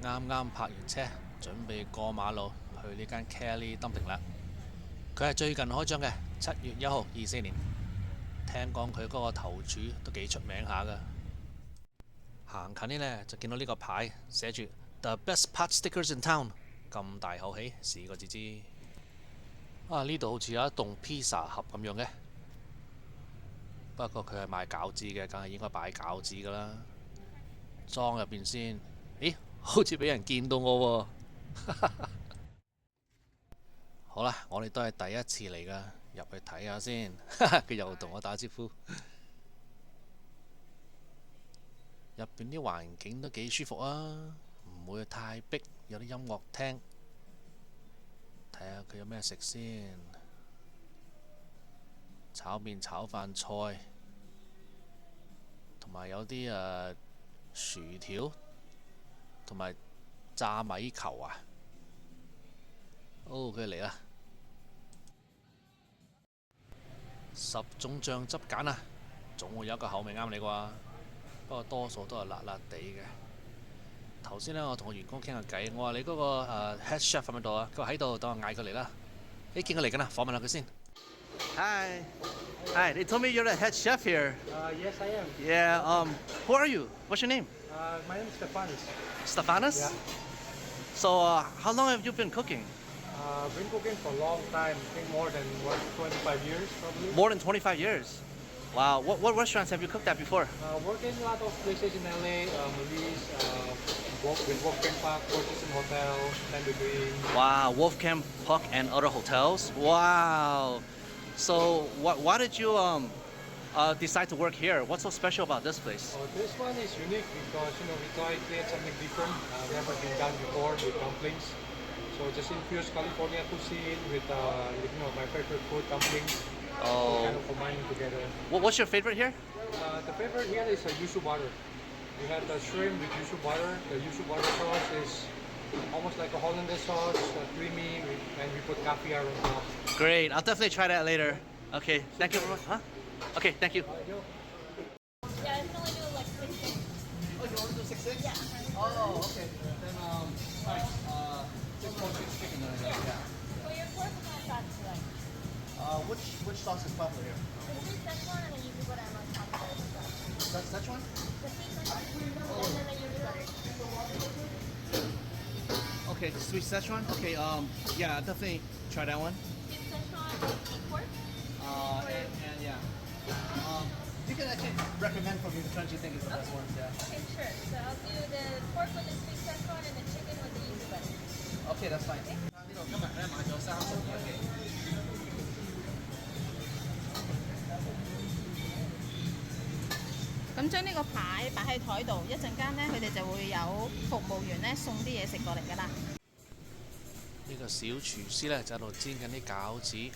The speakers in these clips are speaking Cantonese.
啱啱泊完車，準備過馬路去呢間 Kelly Dumpling 啦。佢係最近開張嘅，7月1號24年。聽講佢嗰個頭柱都幾出名下㗎。行近啲呢，就見到呢個牌寫住 The Best Pot Stickers in Town，咁大口氣試過至知。呢度好似有一棟披薩盒咁樣嘅，不過佢係賣餃子嘅，梗係應該擺餃子㗎啦。裝入邊先，咦？好似俾人見到我喎。好啦，我哋都係第一次嚟噶，入去睇下先。佢又同我打招呼。入邊啲環境都幾舒服啊，唔會太逼，有啲音樂聽。睇下佢有咩食先。炒麵、炒飯菜，同埋有啲薯條，同埋炸米球啊。佢嚟啦！10種醬汁揀啊，總會有一個口味啱你啩。不過多數都係辣辣地嘅。頭先呢，我同個員工傾下偈，我話你嗰個head chef 喺咪度啊？佢話喺度，等我嗌佢嚟啦。見佢嚟緊啦，訪問下佢先。Hi, hi. They told me you're the head chef here. Yes, I am. Yeah. Who are you? What's your name? My name is Stefanis. Stefanis. Yeah. So, how long have you been cooking? Been cooking for a long time. I think more than 25 years, probably. More than 25 years. Wow. What restaurants have you cooked at before? Worked in a lot of places in LA, Maurice, with Wolfgang Park, Fortune Hotel, and between. Wow, Wolfgang Puck and other hotels. Wow. So, why did you decide to work here? What's so special about this place? This one is unique because we try to create something different. Never been done before with dumplings. So just infuse California cuisine with my favorite food, dumplings. So kind of combining together. What's your favorite here? The favorite here is yuzu butter. We have the shrimp with yuzu butter. The yuzu butter sauce is almost like a Hollandaise sauce, creamy, and we put caviar on top. Great. I'll definitely try that later. Okay. Thank you very much. Huh? Okay. Thank you. Yeah, I can only do like 6 things. Oh, you want to do 6-6? Yeah. Oh, okay. Then fine. 6 more chicken then. Yeah. For your pork, what kind of sauce do you like? Which sauce is popular here? The sweet Szechuan and the yuzu butter I'm on top of it. That's Szechuan? The sweet Szechuan and then the yuzu butter. Okay, the sweet Szechuan. Okay. Yeah, I'll definitely try that one. Sweet Szechuan pork? And yeah. You can actually recommend from me which ones you think is the best ones. Yeah. Okay, sure. So I'll do the pork with the sweet Szechuan and the chicken with the yuzu butter. Okay, that's fine. 呢度今日咧買咗30嘅。咁將呢個牌擺喺台度，一陣間呢，佢哋就會有服務員呢送啲嘢食過嚟㗎啦。呢個小廚師咧就喺度煎緊啲餃子，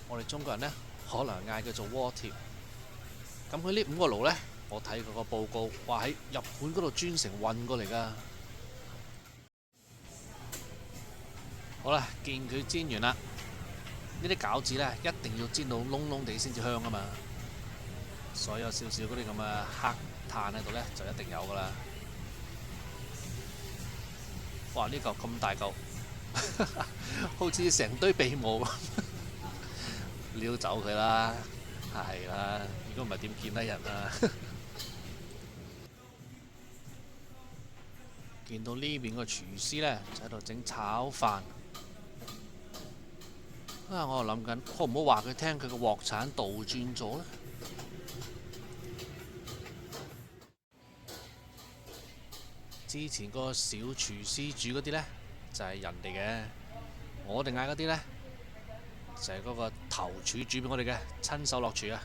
我哋中國人呢，可能嗌佢做鍋貼。咁佢呢5個爐呢，我睇佢個報告話喺日本嗰度專程運過嚟㗎。好啦，見佢煎完啦，呢啲餃子呢，一定要煎到燶燶地先至香啊嘛。所以有少少嗰啲咁嘅黑炭喺度呢，就一定有㗎啦。哇！呢嚿咁大嚿，好似成堆鼻毛咁，撩走佢啦，係啦。如果唔係點見得人啊？見到呢邊個廚師呢，就喺度整炒飯。我又諗緊，好唔好話佢聽佢個鑊鏟倒轉咗呢？之前個小廚師煮嗰啲呢，就係人哋嘅，我哋嗌嗰啲呢，就係嗰個頭廚煮俾我哋嘅，親手落廚啊！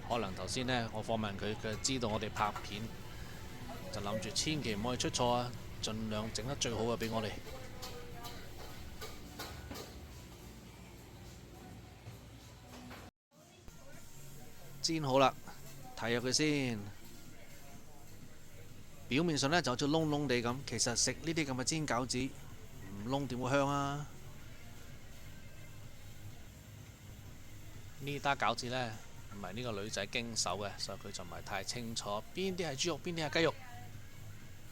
可能頭先呢，我訪問佢，佢知道我哋拍片，就諗住千祈唔可以出錯啊，盡量整得最好嘅俾我哋。煎好啦，睇入佢先。表面上呢就好似燶燶地咁，其實食呢啲咁嘅煎餃子唔燶點會香啊？呢打餃子呢，唔係呢個女仔經手嘅，所以佢就唔係太清楚邊啲係豬肉，邊啲係雞肉。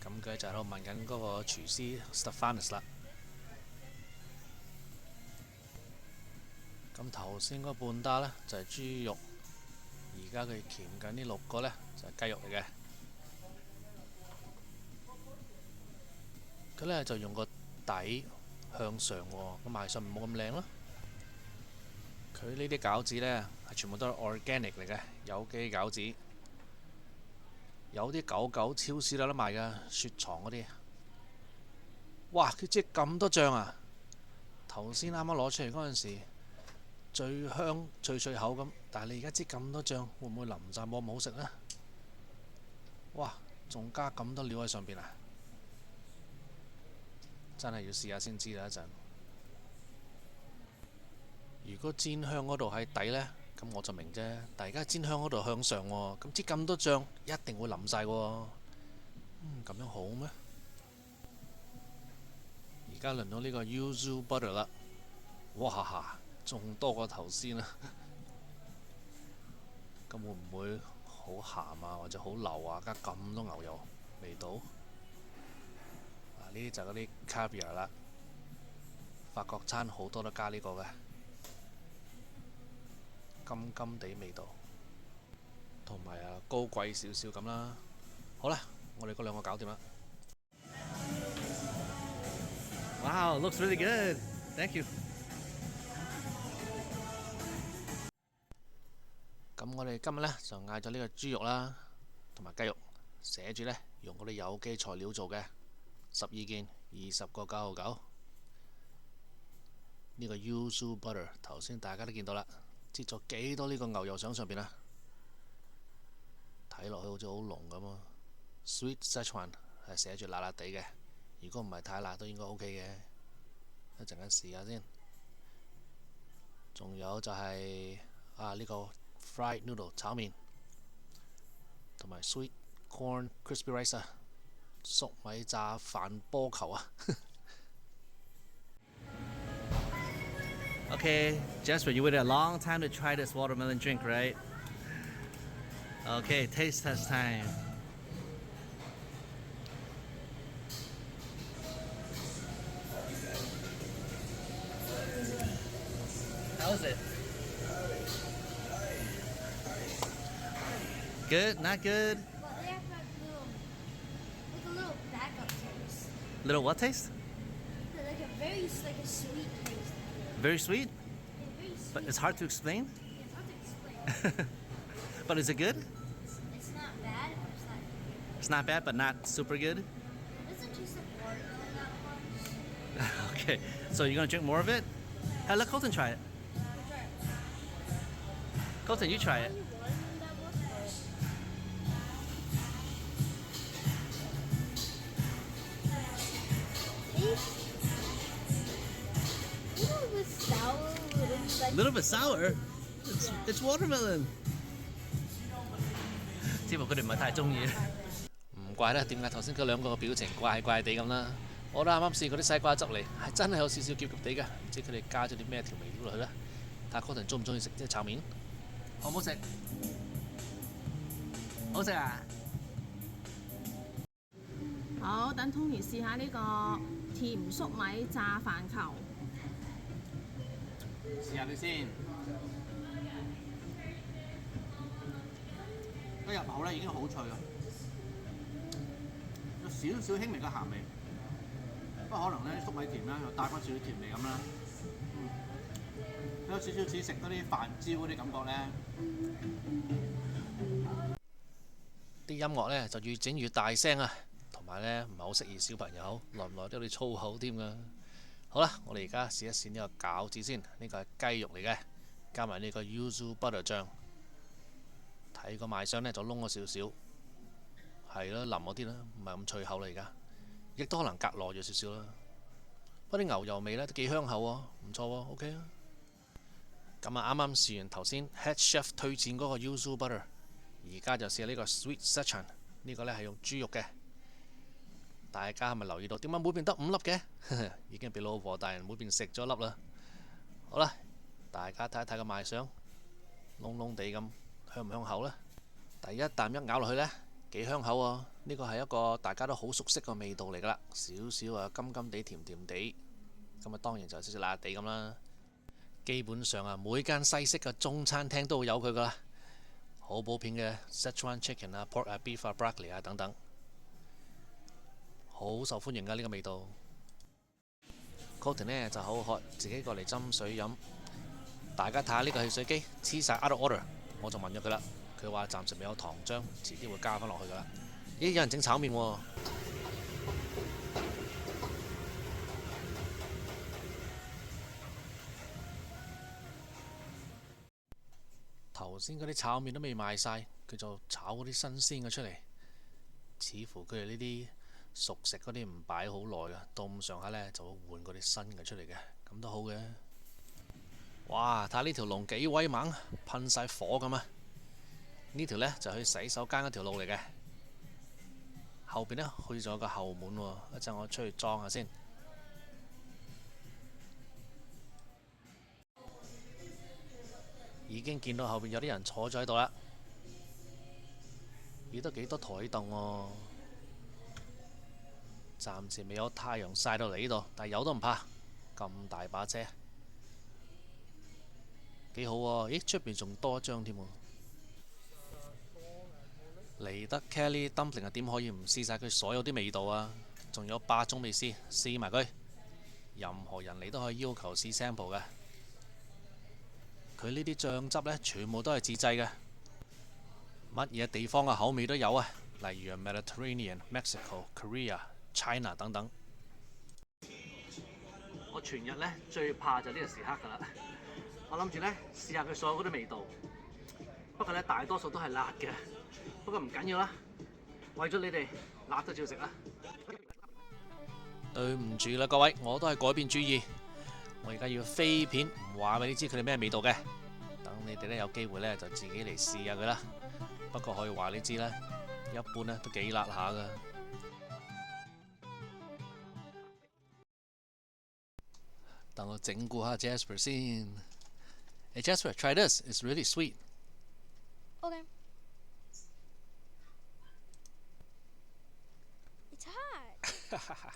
咁佢就喺度問緊嗰個廚師 Stephanus 啦。咁頭先嗰半打呢，就係豬肉，而家佢鉗緊呢6個呢，就係雞肉嚟嘅。佢呢就用個底向上喎，個賣相冇咁靚咯。佢呢啲餃子呢，係全部都係 organic 嚟嘅，有機餃子。有啲99超市有得賣㗎，雪藏嗰啲。哇！佢即係咁多醬啊！頭先啱啱攞出嚟嗰陣時，最香脆脆口咁，但係你而家擠咁多醬，會唔會淋晒冇咁好食呢？哇！仲加咁多料喺上邊啊！真係要試下先知啦一陣。如果煎香嗰度喺底呢，咁我就明啫。但係而家煎香嗰度向上喎，咁擠咁多醬，一定會淋晒喎。咁樣好咩？而家輪到呢個 yuzu butter 啦，哇！仲多過頭先啊！咁會唔會好鹹啊，或者好流啊？加咁多牛油味道？呢啲就係嗰啲 caviar 啦。法國餐好多都加呢個嘅，金金地味道，同埋高貴少少咁啦。好啦，我哋嗰2個搞掂啦。Wow, looks really good. Thank you. 咁我哋今日呢，就嗌咗呢個豬肉啦，同埋雞肉，寫住呢，用嗰啲有機材料做嘅，12件，20個9.99。呢個 yuzu butter 頭先大家都見到啦，擠咗幾多呢個牛油上邊啊？睇落去好似好濃咁啊。Sweet Szechuan 係寫住辣辣地嘅，如果唔係太辣都應該 OK 嘅。一陣間試下先。仲有就係呢個 fried noodle 炒麵，同埋 sweet corn crispy rice 啊，粟米炸飯波球啊。Okay, Jasper, you waited a long time to try this watermelon drink, right? Okay, taste test time. How is it? Good? Not good? Well, they have like a little backup taste. Little what taste? Like a very like a sweet taste. Very sweet, Yeah, very sweet. but it's hard to explain. It's hard to explain. But is it good? It's not bad, but it's not good. It's not bad, but not super good. It doesn't taste like watermelon that much. Okay, so you're gonna drink more of it? Hey, let Colton try it. Colton, you try it. Sour, A little bit sour. It's watermelon. 似乎佢哋唔係太中意。唔怪啦，點解頭先嗰2個嘅表情怪怪地咁啦？我都啱啱試過啲西瓜汁嚟，係真係有少少澀澀地嘅，唔知佢哋加咗啲咩調味料落去咧？睇下 Cotton 中唔中意食即係炒麵？好唔好食？好食啊！好，等 Tony 試下呢個甜粟米炸飯球。試下佢先。一入口咧已經好脆啦，有少少輕微嘅鹹味，不過可能咧粟米甜啦，又帶翻少少甜味咁啦。有少少似食嗰啲飯焦嗰啲感覺咧。啲音樂呢就越整越大聲啊，同埋呢唔係好適宜小朋友，耐唔耐都有啲粗口添㗎。好啦，我哋而家試一試呢個餃子先，呢個係雞肉嚟嘅，加埋呢個 yuzu butter 醬。睇個賣相呢就燶咗少少，係咯，腍嗰啲啦，唔係咁脆口啦而家，亦都可能隔耐咗少少啦。不過啲牛油味呢都幾香口喎，唔錯喎 ，OK 啊。咁啊，啱啱試完頭先 Head Chef 推薦嗰個 yuzu butter， 而家就試下呢個 Sweet Szechuan， 呢個呢係用豬肉嘅。大家係咪留意到點解每邊得5粒嘅？已經俾老婆大人每邊食咗一粒啦。好啦，大家睇一睇個賣相，燶燶地咁，香唔香口呢？第一啖一咬落去呢，幾香口啊！呢個係一個大家都好熟悉嘅味道嚟㗎啦，少少啊甘甘地、甜甜地，咁啊當然就有少少辣辣地咁啦。基本上啊，每間西式嘅中餐廳都會有佢㗎啦，好普遍嘅 Szechuan Chicken 啊、Pork 啊、Beef 啊、Broccoli 啊等等，好受歡迎㗎呢個味道。Colton 呢就好渴，自己過嚟斟水飲。大家睇下呢個汽水機黐晒 out of order， 我就問咗佢啦，佢話暫時未有糖漿，遲啲會加翻落去㗎啦。咦，有人整炒麵喎！頭先嗰啲炒麵都未賣晒，佢就炒嗰啲新鮮嘅出嚟。似乎佢哋呢啲熟食嗰啲唔擺好耐啊，到咁上下呢就會換嗰啲新嘅出嚟嘅，咁都好嘅。哇！睇下呢條龍幾威猛，噴晒火咁啊！呢條呢就去洗手間嗰條路嚟嘅，後邊呢去咗個後門喎，一陣我出去裝下先。已經見到後邊有啲人坐咗喺度啦，咦都幾多台凳喎。暫時未有太陽曬到嚟呢度，但係有都唔怕，咁大把遮，幾好喎！咦，出邊仲多一張添喎。嚟得 Kelly Dumpling 啊，點可以唔試晒佢所有啲味道啊？仲有8種未試，試埋佢。任何人嚟都可以要求試 sample 嘅。佢呢啲醬汁呢，全部都係自製嘅，乜嘢地方嘅口味都有啊，例如 Mediterranean、Mexico、Korea、China 等等。我全日呢最怕就呢個時刻㗎啦，我諗住呢試下佢所有嗰啲味道，不過呢大多數都係辣嘅，不過唔緊要啦，為咗你哋辣都照食啦。對唔住啦各位，我都係改變主意。我而家要飛片，唔話俾你知佢哋咩味道嘅，等你哋咧有機會咧就自己嚟試下佢啦。不過可以話你知啦，一般咧都幾辣下噶。等我整蠱下 Jasper 先。Hey Jasper, try this. It's really sweet. Okay. It's hot.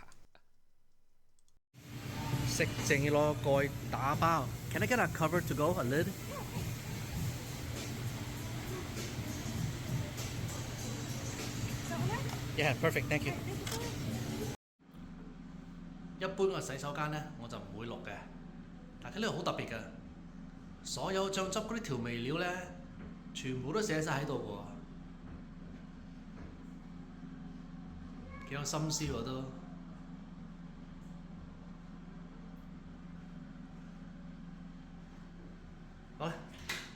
食剩要攞個蓋打包。Can I get a cover to go, a lid? Yeah, perfect. Thank you. 一般個洗手間呢，我就唔會落嘅，但係佢呢度好特別嘅，所有醬汁嗰啲調味料呢，全部都寫晒喺度喎，幾有心思喎都。好啦，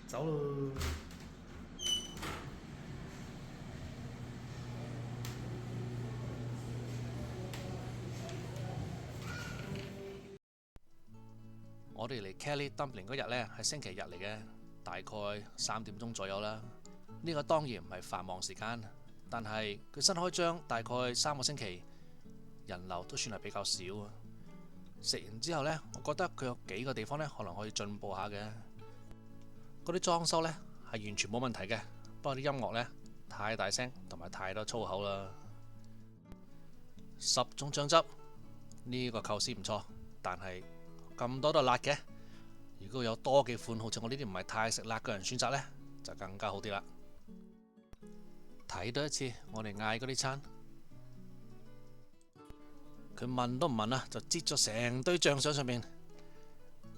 走咯。我哋嚟 Kelly Dumpling 嗰日呢係星期日嚟嘅，大概3點鐘左右啦。呢個當然唔係繁忙時間，但係佢新開張大概3個星期，人流都算係比較少啊。食完之後呢，我覺得佢有幾個地方呢可能可以進步下嘅。嗰啲裝修呢係完全冇問題嘅，不過啲音樂呢太大聲同埋太多粗口啦。10種醬汁，呢個構思唔錯，但係咁多都係辣嘅。如果有多幾款好似我呢啲唔係太食辣嘅人選擇呢，就更加好啲啦。睇多一次我哋嗌嗰啲餐，佢問都唔問啊，就擠咗成堆醬上面。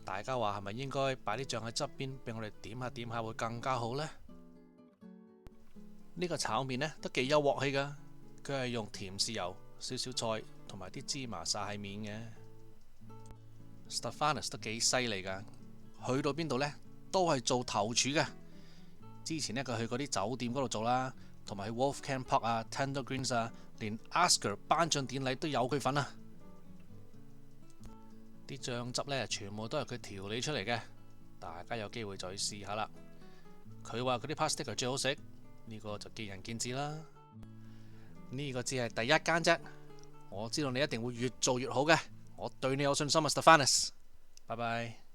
大家話係咪應該擺啲醬喺側邊俾我哋點下點下會更加好呢？呢個炒麵呢都幾有鑊氣㗎，佢係用甜豉油、少少菜同埋啲芝麻撒喺面嘅。Stefanus 都幾犀利㗎，去到邊度呢都係做頭廚嘅。之前呢，佢去嗰啲酒店嗰度做啦，同埋去 Wolfgang Puck 啊、Tender Greens 啊，連 Oscar 頒獎典禮都有佢份啊！啲醬汁呢全部都係佢調理出嚟嘅，大家有機會就去試下啦。佢話佢啲 pasta 係最好食，呢個就見仁見智啦。呢個只係第一間啫，我知道你一定會越做越好嘅，我對你有信心啊 Stefanus。拜拜。